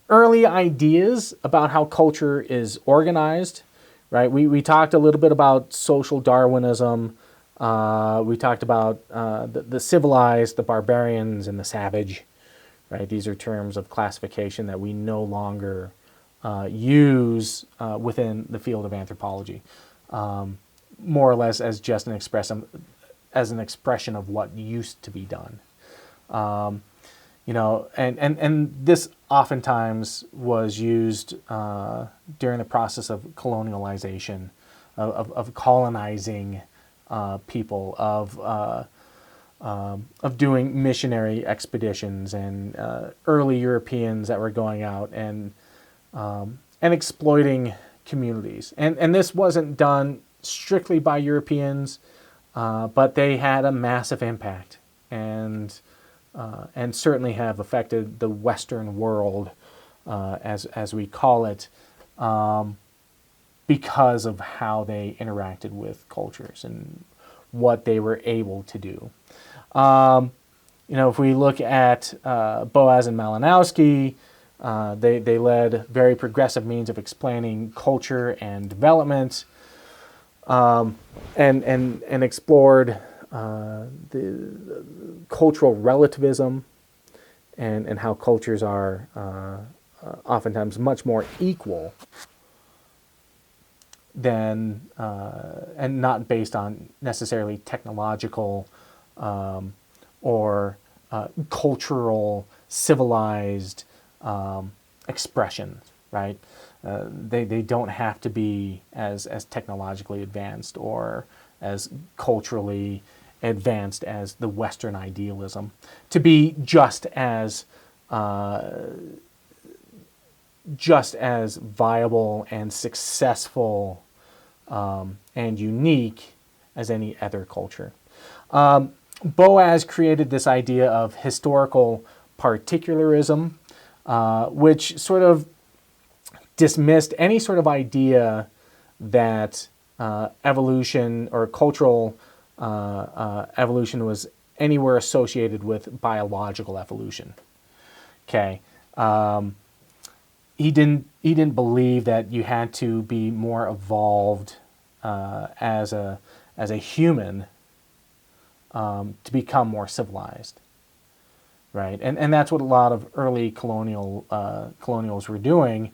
early ideas about how culture is organized, right? We talked a little bit about social Darwinism. We talked about the civilized, the barbarians, and the savage, right? These are terms of classification that we no longer use within the field of anthropology, more or less as just as an expression of what used to be done. And this oftentimes was used during the process of colonialization, of colonizing people, of doing missionary expeditions, and early Europeans that were going out and exploiting communities. And this wasn't done strictly by Europeans, but they had a massive impact, and certainly have affected the Western world, as we call it, because of how they interacted with cultures and what they were able to do. If we look at Boas and Malinowski, they led very progressive means of explaining culture and development, and explored the cultural relativism, and how cultures are oftentimes much more equal than and not based on necessarily technological or cultural civilized expressions, right? They don't have to be as technologically advanced or as culturally advanced as the Western idealism to be just as viable and successful and unique as any other culture. Boas created this idea of historical particularism, which sort of dismissed any sort of idea that evolution or cultural evolution was anywhere associated with biological evolution. Okay, he didn't believe that you had to be more evolved as a human to become more civilized, right? And that's what a lot of early colonials were doing.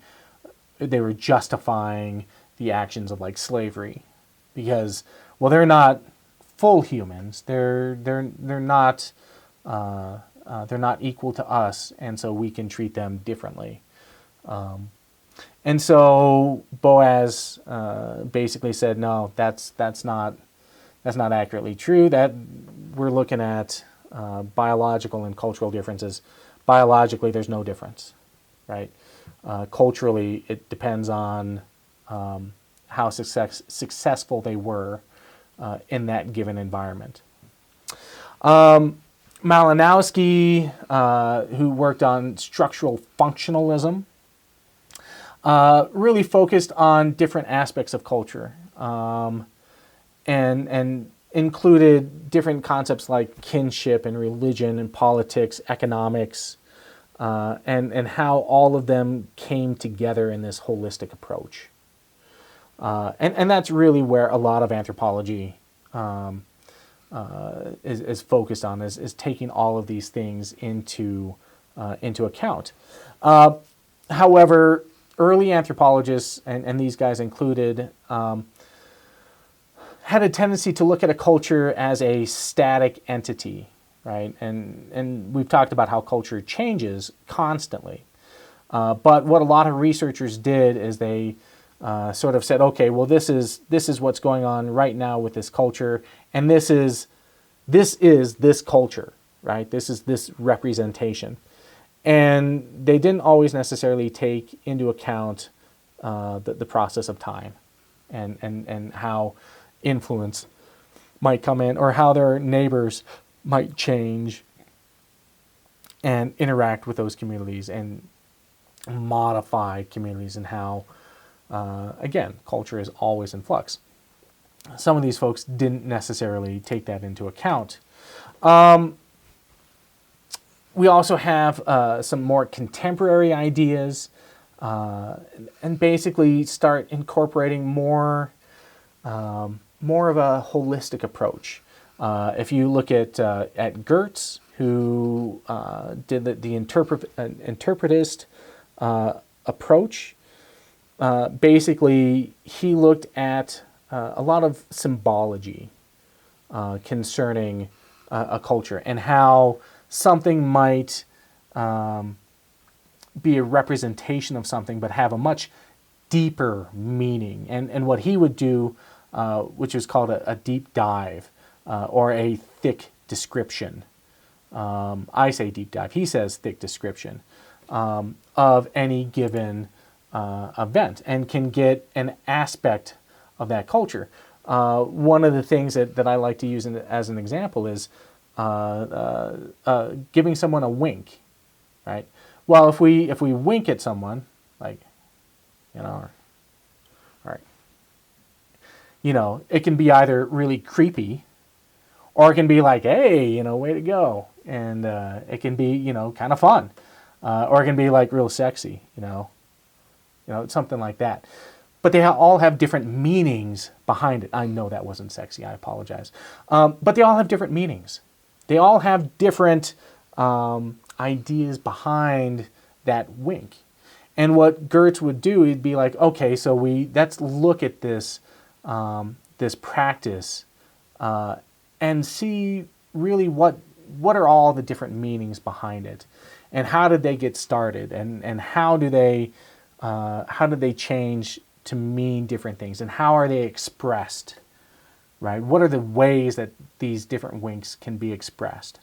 They were justifying the actions of like slavery, because, well, they're not full humans. They're not equal to us, and so we can treat them differently. And so Boas basically said, no, that's not accurately true. That we're looking at biological and cultural differences. Biologically, there's no difference, right? Culturally, it depends on how successful they were in that given environment. Malinowski, who worked on structural functionalism, really focused on different aspects of culture, and included different concepts like kinship and religion and politics, economics, and how all of them came together in this holistic approach. And that's really where a lot of anthropology is focused on, is taking all of these things into account. However, early anthropologists, and these guys included, had a tendency to look at a culture as a static entity, right? And we've talked about how culture changes constantly. But what a lot of researchers did is they sort of said, okay, well, this is what's going on right now with this culture, and this is this culture, right? This is this representation. And they didn't always necessarily take into account the process of time and how influence might come in, or how their neighbors might change and interact with those communities and modify communities, and how, again, culture is always in flux. Some of these folks didn't necessarily take that into account. We also have some more contemporary ideas, and basically start incorporating more of a holistic approach. If you look at Gertz, who did the interpretist approach, basically he looked at a lot of symbology concerning a culture and how something might be a representation of something but have a much deeper meaning. And what he would do, which is called a deep dive or a thick description. I say deep dive, he says thick description of any given event, and can get an aspect of that culture. One of the things that I like to use as an example is giving someone a wink, right? Well, if we wink at someone, like, all right, it can be either really creepy, or it can be like, hey, way to go, and it can be kind of fun, or it can be like real sexy, something like that. But they all have different meanings behind it. I know that wasn't sexy. I apologize. But they all have different meanings. They all have different ideas behind that wink. And what Gertz would do, he'd be like, okay, so let's look at this this practice and see really what are all the different meanings behind it, and how did they get started, and how do they change to mean different things, and how are they expressed, right? What are the ways that these different winks can be expressed?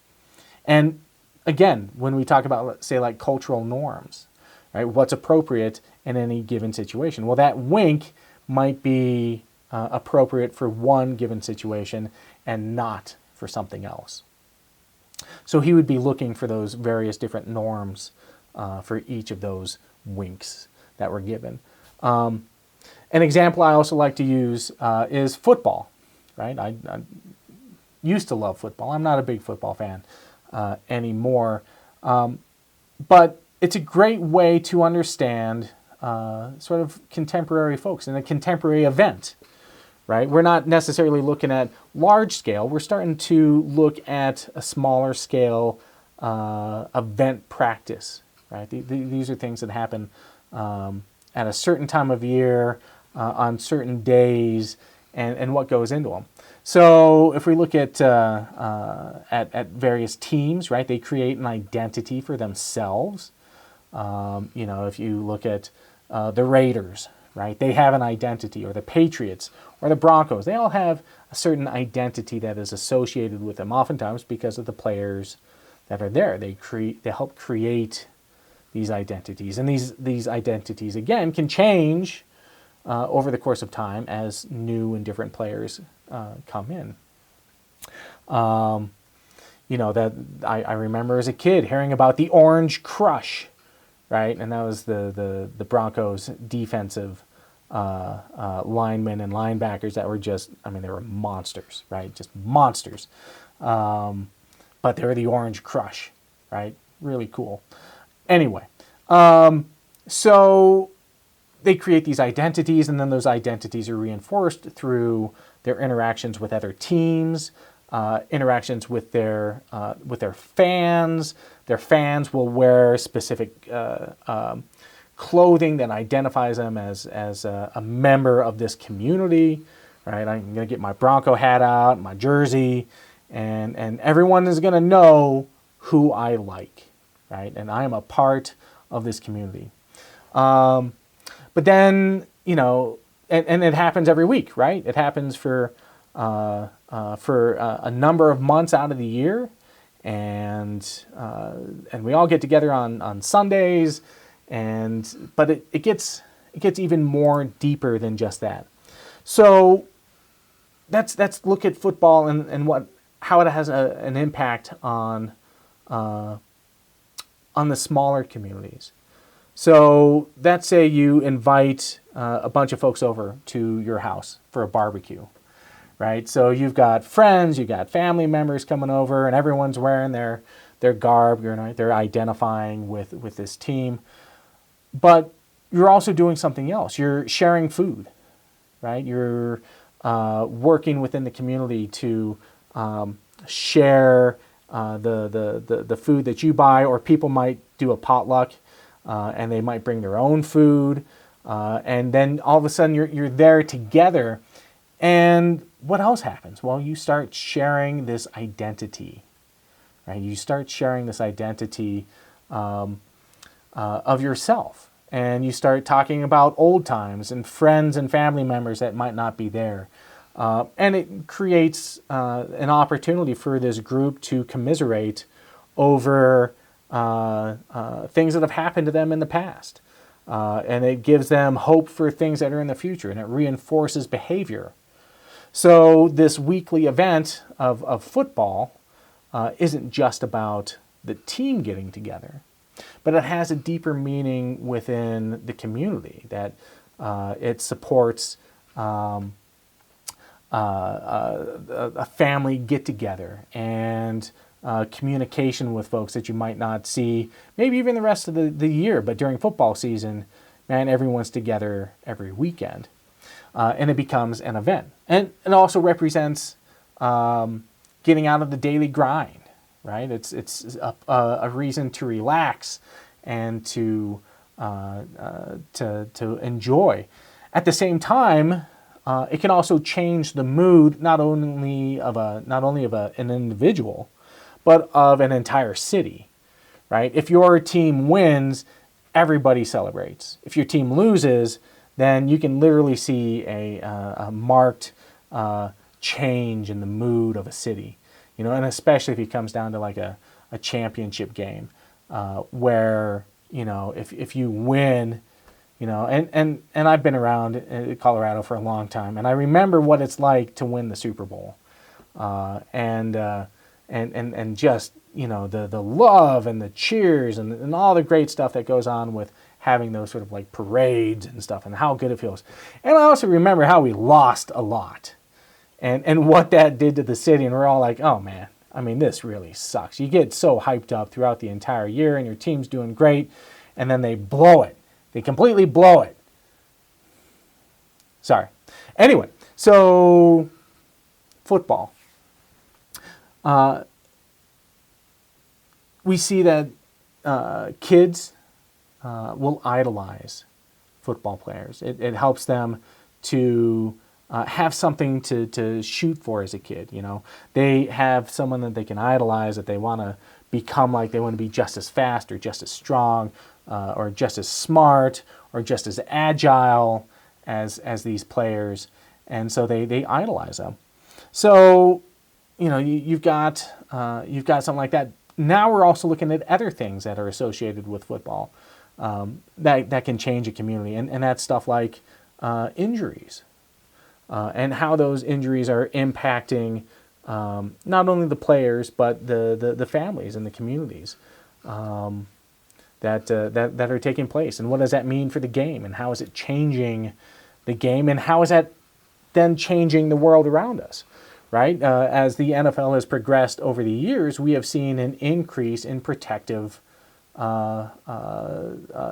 And again, when we talk about, let's say, like cultural norms, right? What's appropriate in any given situation? Well, that wink might be appropriate for one given situation and not for something else. So he would be looking for those various different norms for each of those winks that were given. An example I also like to use is football, right? I used to love football. I'm not a big football fan anymore. But it's a great way to understand sort of contemporary folks in a contemporary event, right? We're not necessarily looking at large scale. We're starting to look at a smaller scale event practice, right? These are things that happen at a certain time of year, on certain days, and what goes into them. So if we look at various teams, right, they create an identity for themselves. If you look at the Raiders, right, they have an identity, or the Patriots, or the Broncos. They all have a certain identity that is associated with them, oftentimes because of the players that are there. They help create these identities, and these identities again can change over the course of time as new and different players come in. That I remember as a kid hearing about the Orange Crush, right? And that was the Broncos defensive linemen and linebackers that were just, they were monsters, right? Just monsters. But they were the Orange Crush, right? Really cool. Anyway, so they create these identities, and then those identities are reinforced through their interactions with other teams, interactions with their fans. Their fans will wear specific clothing that identifies them as a member of this community, right? I'm going to get my Bronco hat out, my jersey, and everyone is going to know who I like, right? And I am a part of this community. But then, and it happens every week, right? It happens for a number of months out of the year, and we all get together on Sundays, but it gets even more deeper than just that. So let's look at football and how it has an impact on the smaller communities. So let's say you invite a bunch of folks over to your house for a barbecue, right? So you've got friends, you've got family members coming over, and everyone's wearing their their garb, they're identifying with this team. But you're also doing something else. You're sharing food, right? You're working within the community to share the food that you buy, or people might do a potluck and they might bring their own food. And then all of a sudden you're there together. And what else happens? Well, you start sharing this identity, right? You start sharing this identity of yourself. And you start talking about old times and friends and family members that might not be there. And it creates an opportunity for this group to commiserate over things that have happened to them in the past. And it gives them hope for things that are in the future, and it reinforces behavior. So this weekly event of football isn't just about the team getting together, but it has a deeper meaning within the community, that it supports a family get-together and communication with folks that you might not see maybe even the rest of the year, but during football season, man, everyone's together every weekend. And it becomes an event. And it also represents getting out of the daily grind, right? It's a reason to relax and to enjoy. At the same time, it can also change the mood not only of an individual, but of an entire city, right? If your team wins, everybody celebrates. If your team loses, then you can literally see a marked change in the mood of a city, and especially if it comes down to like a championship game, where, if you win, and I've been around Colorado for a long time, and I remember what it's like to win the Super Bowl, and just, the love and the cheers and all the great stuff that goes on with having those sort of like parades and stuff, and how good it feels. And I also remember how we lost a lot and what that did to the city. And we're all like, oh man, I mean, this really sucks. You get so hyped up throughout the entire year and your team's doing great, and then they blow it. They completely blow it. Sorry. Anyway, so football. We see that kids will idolize football players. It helps them to have something to shoot for as a kid. They have someone that they can idolize, that they want to become like. They want to be just as fast or just as strong or just as smart or just as agile as these players, and so they idolize them. So you've got something like that. Now we're also looking at other things that are associated with football that can change a community, and that's stuff like injuries and how those injuries are impacting not only the players but the families and the communities that are taking place. And what does that mean for the game, and how is it changing the game, and how is that then changing the world around us? Right? As the NFL has progressed over the years, we have seen an increase in protective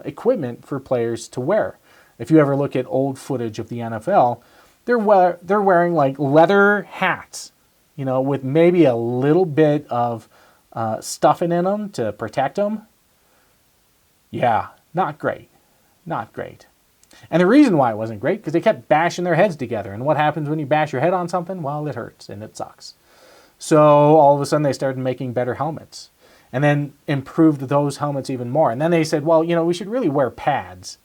equipment for players to wear. If you ever look at old footage of the NFL, they're wearing like leather hats, with maybe a little bit of stuffing in them to protect them. Yeah, not great. Not great. And the reason why it wasn't great, because they kept bashing their heads together. And what happens when you bash your head on something? Well, it hurts and it sucks. So all of a sudden they started making better helmets, and then improved those helmets even more. And then they said, well, we should really wear pads,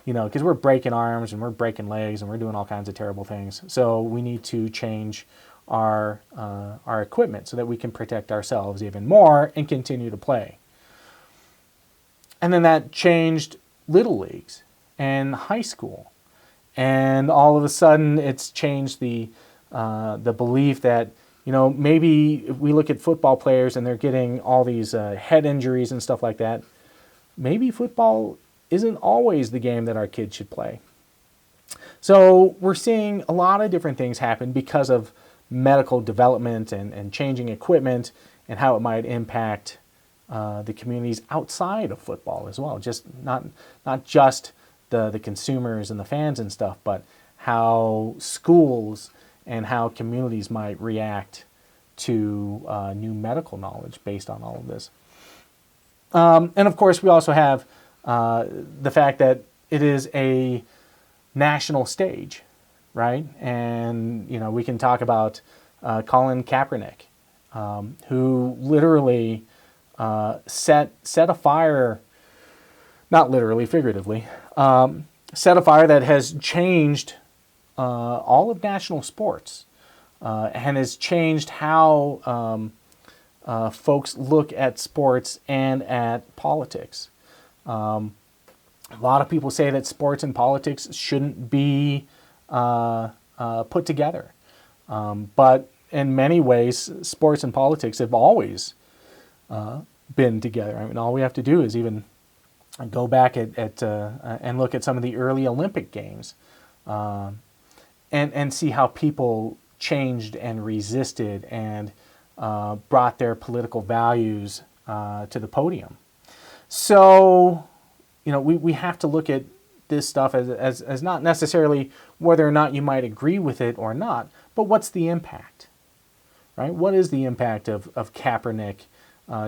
because we're breaking arms and we're breaking legs and we're doing all kinds of terrible things. So we need to change our equipment so that we can protect ourselves even more and continue to play. And then that changed little leagues and high school, and all of a sudden it's changed the belief that maybe if we look at football players and they're getting all these head injuries and stuff like that, maybe football isn't always the game that our kids should play. So we're seeing a lot of different things happen because of medical development and changing equipment and how it might impact the communities outside of football as well. Just not just the consumers and the fans and stuff, but how schools and how communities might react to new medical knowledge based on all of this. And of course, we also have the fact that it is a national stage, right? And we can talk about Colin Kaepernick, who literally set a fire, not literally, figuratively, set a fire that has changed all of national sports and has changed how folks look at sports and at politics. A lot of people say that sports and politics shouldn't be put together. But in many ways, sports and politics have always been together. I mean, all we have to do is even go back and look at some of the early Olympic Games and see how people changed and resisted and brought their political values to the podium. So, we have to look at this stuff as not necessarily whether or not you might agree with it or not, but what's the impact, right? What is the impact of Kaepernick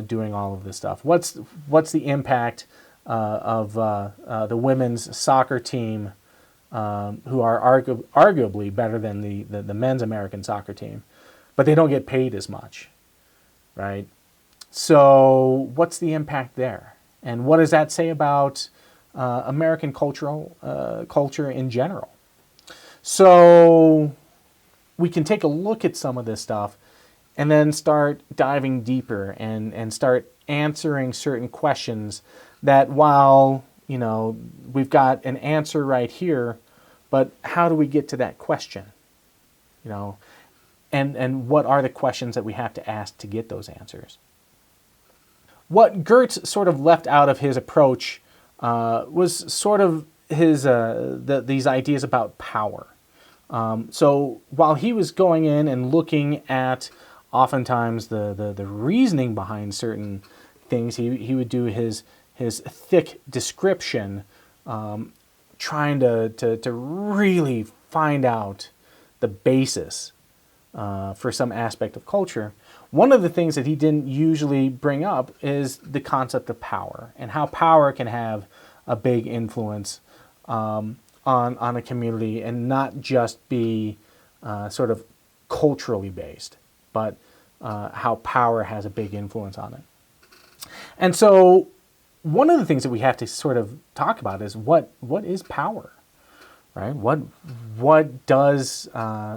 doing all of this stuff? What's the impact of the women's soccer team, who are arguably better than the men's American soccer team, but they don't get paid as much, right? So what's the impact there? And what does that say about American culture in general? So we can take a look at some of this stuff and then start diving deeper and start answering certain questions that, while we've got an answer right here, but how do we get to that question? And what are the questions that we have to ask to get those answers? What Gertz sort of left out of his approach was sort of his these ideas about power. So while he was going in and looking at oftentimes the reasoning behind certain things, he would do his thick description, trying to really find out the basis for some aspect of culture. One of the things that he didn't usually bring up is the concept of power and how power can have a big influence on a community and not just be sort of culturally based, but how power has a big influence on it. And so one of the things that we have to sort of talk about is what is power, right? What does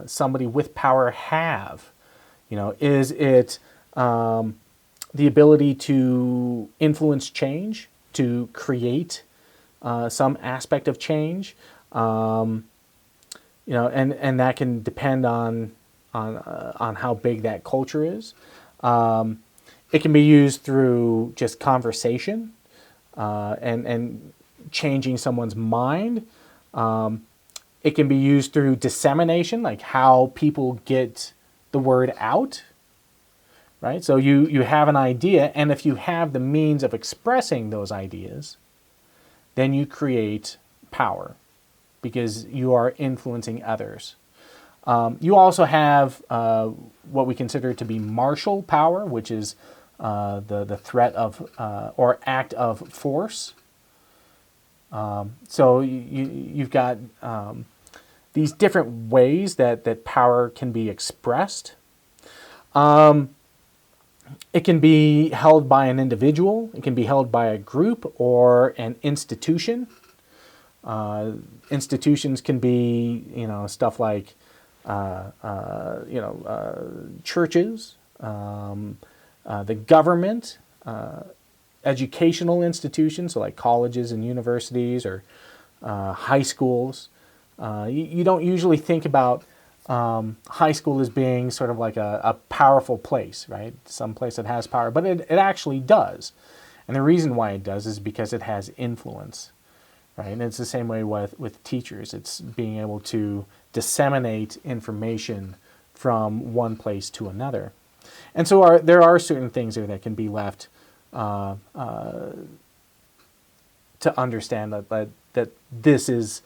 somebody with power have? Is it the ability to influence change, to create some aspect of change? And that can depend on how big that culture is. It can be used through just conversation and changing someone's mind. It can be used through dissemination, like how people get the word out, right? So you have an idea, and if you have the means of expressing those ideas, then you create power because you are influencing others. You also have what we consider to be martial power, which is the threat of or act of force. So you've got these different ways that power can be expressed. It can be held by an individual. It can be held by a group or an institution. Institutions can be, stuff like, churches, the government, educational institutions, so like colleges and universities or high schools. You don't usually think about high school as being sort of like a powerful place, right? Some place that has power, but it actually does. And the reason why it does is because it has influence, right? And it's the same way with teachers. It's being able to disseminate information from one place to another. And so there are certain things there that can be left to understand that this is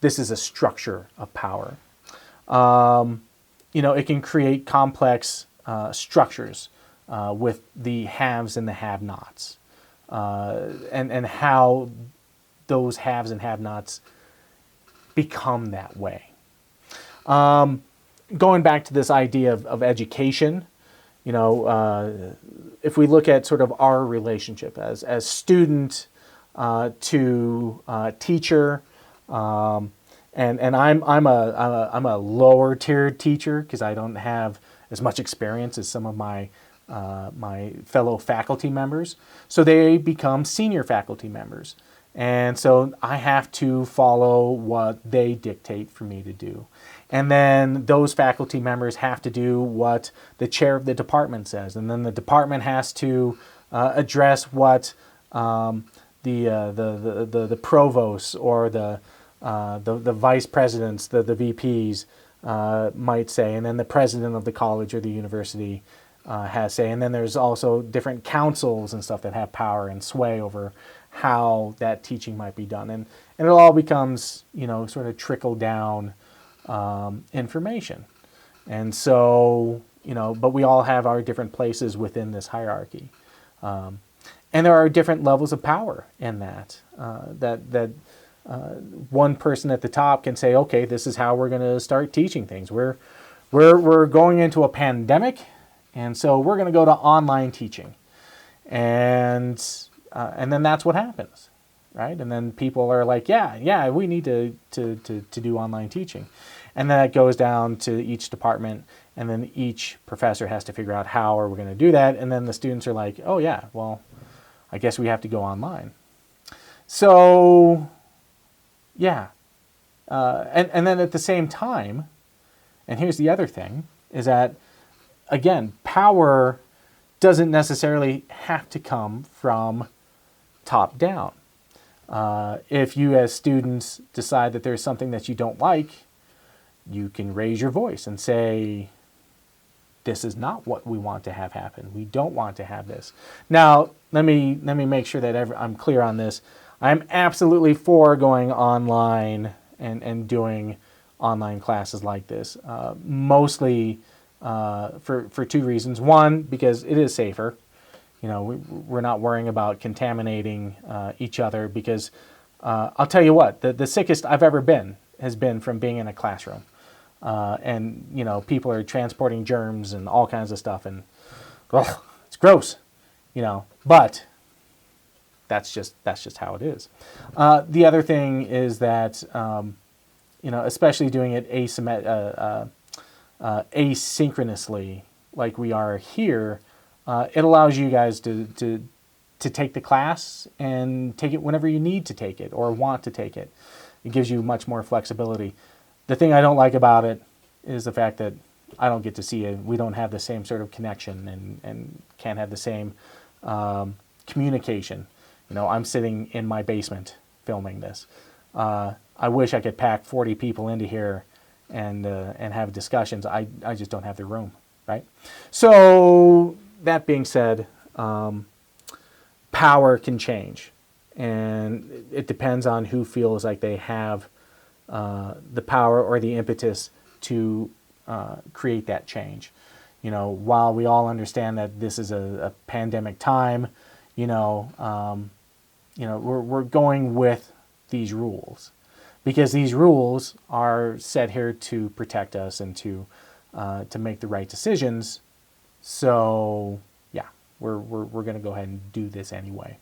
a structure of power. It can create complex structures with the haves and the have-nots, and how those haves and have-nots become that way. Going back to this idea of education, if we look at sort of our relationship as student to teacher, and I'm a lower tiered teacher because I don't have as much experience as some of my fellow faculty members. So they become senior faculty members. And so I have to follow what they dictate for me to do. And then those faculty members have to do what the chair of the department says. And then the department has to address what the provosts or the vice presidents, the VPs might say. And then the president of the college or the university has say. And then there's also different councils and stuff that have power and sway over how that teaching might be done. And it all becomes, sort of trickle down information. And so, but we all have our different places within this hierarchy. And there are different levels of power in that. One person at the top can say, okay, this is how we're going to start teaching things. We're going into a pandemic, and so we're going to go to online teaching. And then that's what happens, right? And then people are like, yeah, we need to do online teaching. And then it goes down to each department, and then each professor has to figure out how are we going to do that. And then the students are like, oh yeah, well, I guess we have to go online. So, yeah. And then at the same time, and here's the other thing, is that, again, power doesn't necessarily have to come from top down. If you as students decide that there's something that you don't like, you can raise your voice and say, this is not what we want to have happen. We don't want to have this. Now, let me make sure that I'm clear on this. I'm absolutely for going online and doing online classes like this, mostly for two reasons. One, because it is safer. We're not worrying about contaminating each other because I'll tell you what, the sickest I've ever been has been from being in a classroom. And people are transporting germs and all kinds of stuff, and it's gross, but that's just how it is. The other thing is that, especially doing it asynchronously like we are here, it allows you guys to take the class and take it whenever you need to take it or want to take it. It gives you much more flexibility. The thing I don't like about it is the fact that I don't get to see it. We don't have the same sort of connection and can't have the same communication. I'm sitting in my basement filming this. I wish I could pack 40 people into here and have discussions. I just don't have the room, right? So that being said, power can change, and it depends on who feels like they have the power or the impetus to create that change. While we all understand that this is a pandemic time, we're going with these rules because these rules are set here to protect us and to make the right decisions. So yeah, we're going to go ahead and do this anyway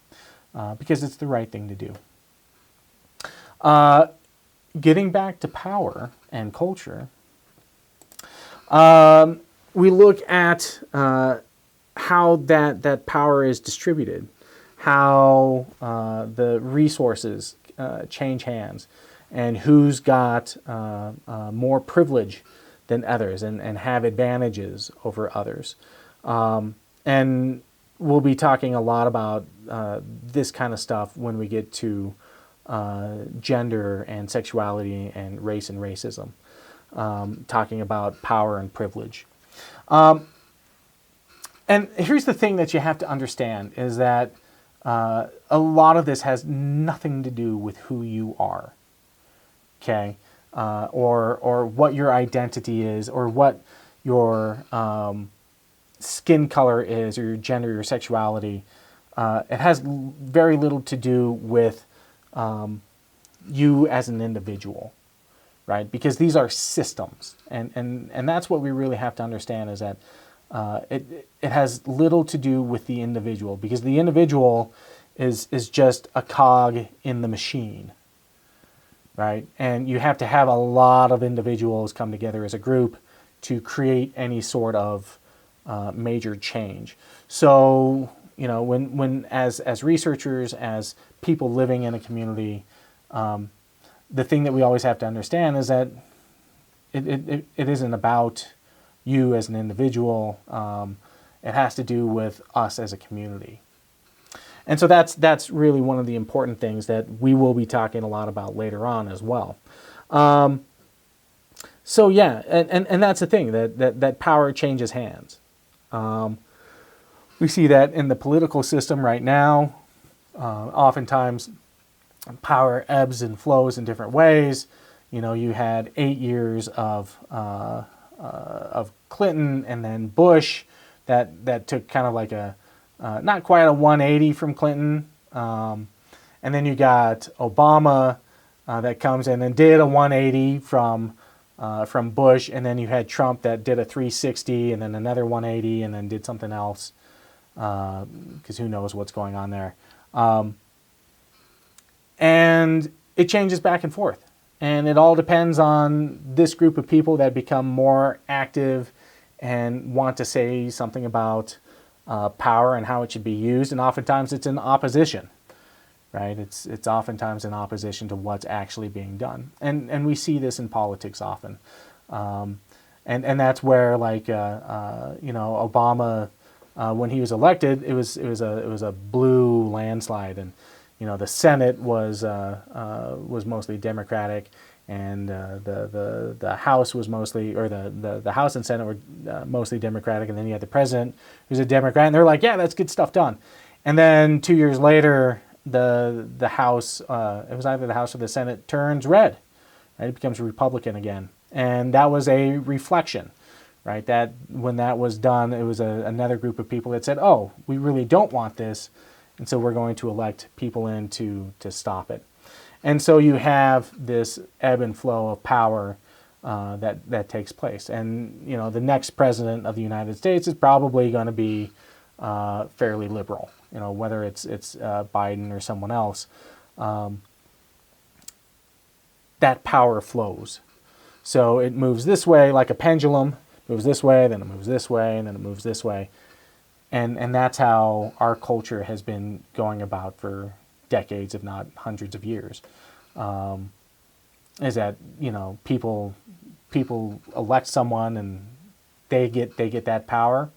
because it's the right thing to do. Getting back to power and culture, we look at how that power is distributed, how the resources change hands, and who's got more privilege than others and have advantages over others. And we'll be talking a lot about this kind of stuff when we get to gender and sexuality and race and racism, talking about power and privilege. And here's the thing that you have to understand is that a lot of this has nothing to do with who you are, okay, or what your identity is, or what your skin color is, or your gender, your sexuality. It has very little to do with you as an individual, right? Because these are systems, and that's what we really have to understand is that it has little to do with the individual, because the individual is just a cog in the machine, right? And you have to have a lot of individuals come together as a group to create any sort of major change. So, you know, when as researchers, as people living in a community, the thing that we always have to understand is that it isn't about you as an individual. It has to do with us as a community. And so that's really one of the important things that we will be talking a lot about later on as well. So yeah, and that's the thing, that power changes hands. We see that in the political system right now. Oftentimes, power ebbs and flows in different ways. You know, you had 8 years of Clinton and then Bush that took kind of like a not quite a 180 from Clinton, and then you got Obama that comes in and did a 180 from Bush, and then you had Trump that did a 360 and then another 180 and then did something else, because who knows what's going on there. And it changes back and forth. And it all depends on this group of people that become more active and want to say something about power and how it should be used. And oftentimes it's in opposition, right? It's oftentimes in opposition to what's actually being done. And we see this in politics often. And that's where, like, you know, Obama, when he was elected, it was a blue landslide, and you know, the Senate was mostly Democratic, and the House was mostly, or the House and Senate were mostly Democratic, and then you had the president who's a Democrat, and they're like, yeah, that's good stuff done. And then 2 years later, the House, it was either the House or the Senate, turns red, right? It becomes Republican again, and that was a reflection, right? That when that was done, it was another group of people that said, oh, we really don't want this. And so we're going to elect people in to stop it. And so you have this ebb and flow of power that takes place. And, you know, the next president of the United States is probably going to be fairly liberal, you know, whether it's Biden or someone else. That power flows. So it moves this way like a pendulum, moves this way, then it moves this way, and then it moves this way. And that's how our culture has been going about for decades, if not hundreds of years. Is that, you know, people elect someone and they get that power,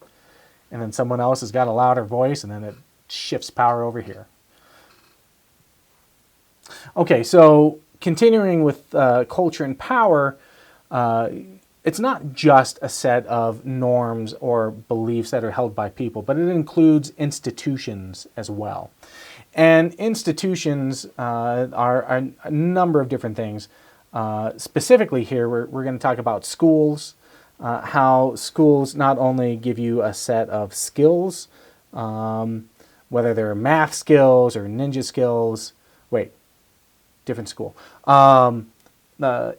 and then someone else has got a louder voice, and then it shifts power over here. Okay, so continuing with culture and power. It's not just a set of norms or beliefs that are held by people, but it includes institutions as well. And institutions are a number of different things. Specifically here, we're going to talk about schools, how schools not only give you a set of skills, whether they're math skills or ninja skills. Wait, different school.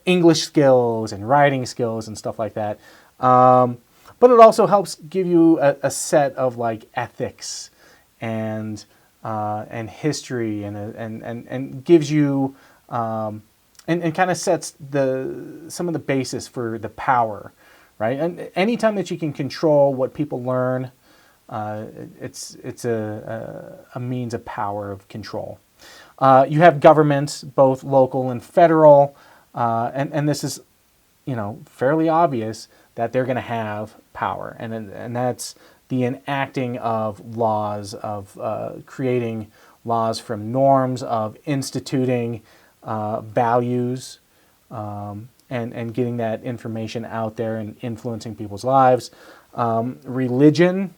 English skills and writing skills and stuff like that. But it also helps give you a set of like ethics and history and gives you and kind of sets some of the basis for the power, right? And anytime that you can control what people learn, it's a means of power of control. You have governments, both local and federal. And this is, you know, fairly obvious that they're going to have power, and that's the enacting of laws, of creating laws from norms, of instituting values, and getting that information out there and influencing people's lives. Religion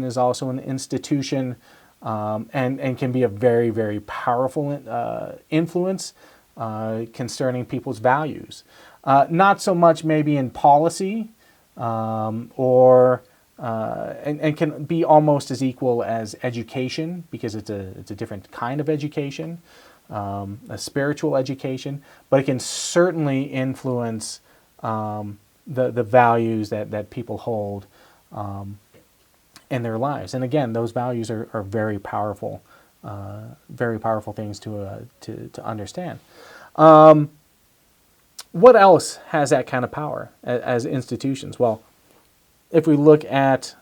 is also an institution, and can be a very, very powerful influence concerning people's values. Not so much maybe in policy, or and can be almost as equal as education, because it's a different kind of education, a spiritual education, but it can certainly influence the values that people hold in their lives. And again, those values are very powerful things to understand. What else has that kind of power as institutions? Well, if we look at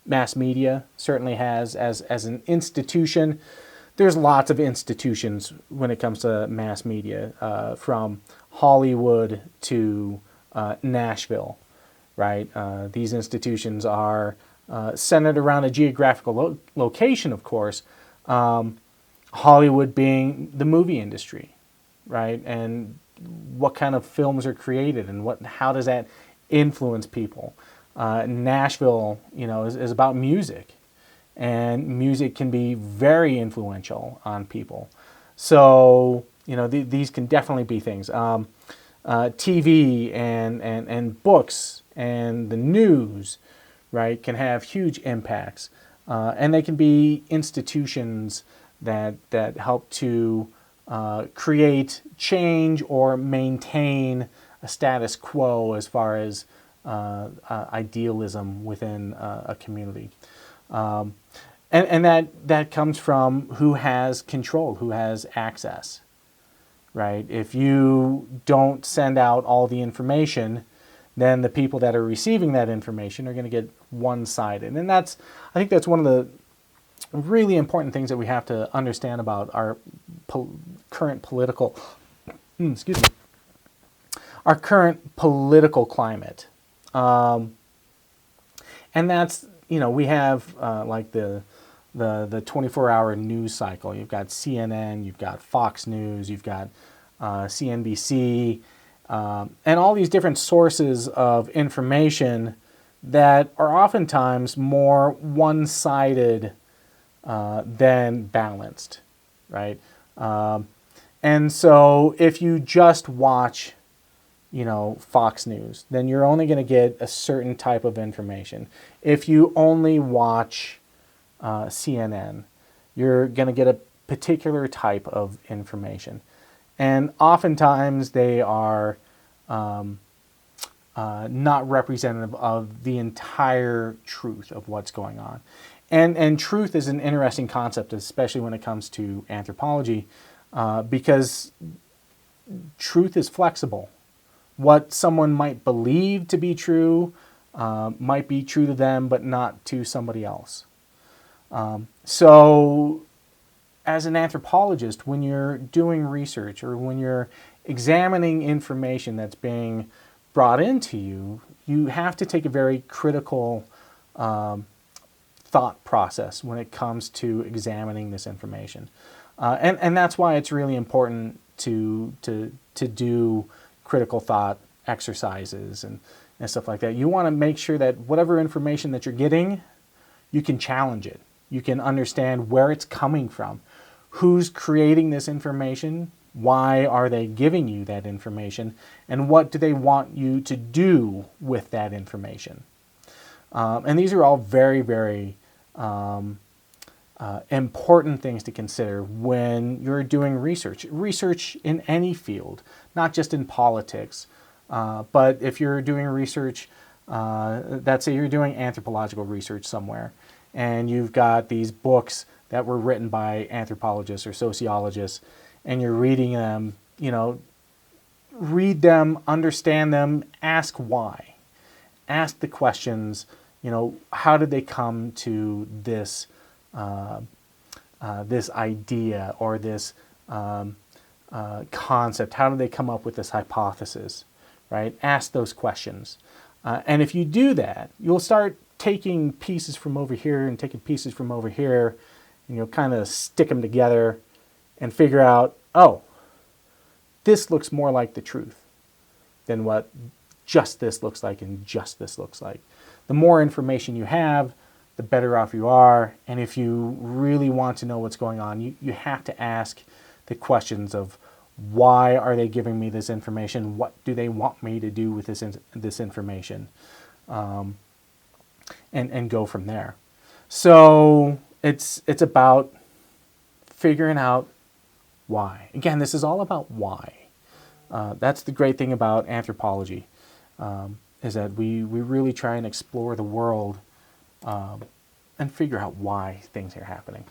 mass media, certainly has as an institution. There's lots of institutions when it comes to mass media, from Hollywood to Nashville, right? These institutions are centered around a geographical location, of course. Hollywood being the movie industry, right? And what kind of films are created, and how does that influence people? Nashville, is about music, and music can be very influential on people. So, these can definitely be things. TV and books and the news, right, can have huge impacts, and they can be institutions that help to create change or maintain a status quo as far as idealism within a community. And that comes from who has control, who has access, right? If you don't send out all the information, then the people that are receiving that information are going to get one-sided. And I think that's one of the really important things that we have to understand about our current political, our current political climate. And that's, we have like the 24-hour news cycle. You've got CNN, you've got Fox News, you've got CNBC, and all these different sources of information that are oftentimes more one-sided than balanced, right? And so if you just watch, Fox News, then you're only going to get a certain type of information. If you only watch CNN, you're going to get a particular type of information. And oftentimes they are not representative of the entire truth of what's going on. And truth is an interesting concept, especially when it comes to anthropology, because truth is flexible. What someone might believe to be true might be true to them, but not to somebody else. So as an anthropologist, when you're doing research or when you're examining information that's being brought into you, you have to take a very critical thought process when it comes to examining this information. And that's why it's really important to do critical thought exercises and stuff like that. You want to make sure that whatever information that you're getting, you can challenge it. You can understand where it's coming from. Who's creating this information? Why are they giving you that information? And what do they want you to do with that information? And these are all very, very important things to consider when you're doing research. Research in any field, not just in politics, but if you're doing research, let's say you're doing anthropological research somewhere, and you've got these books that were written by anthropologists or sociologists, and you're reading them, read them, understand them, ask why. Ask the questions, how did they come to this this idea or this concept? How did they come up with this hypothesis, right? Ask those questions. And if you do that, you'll start taking pieces from over here and taking pieces from over here, and you'll kind of stick them together and figure out, oh, this looks more like the truth than what just this looks like and just this looks like. the more information you have, the better off you are. And if you really want to know what's going on, you have to ask the questions of why are they giving me this information? What do they want me to do with this information? And go from there. So it's about figuring out why. Again, this is all about why. That's the great thing about anthropology, is that we really try and explore the world and figure out why things are happening.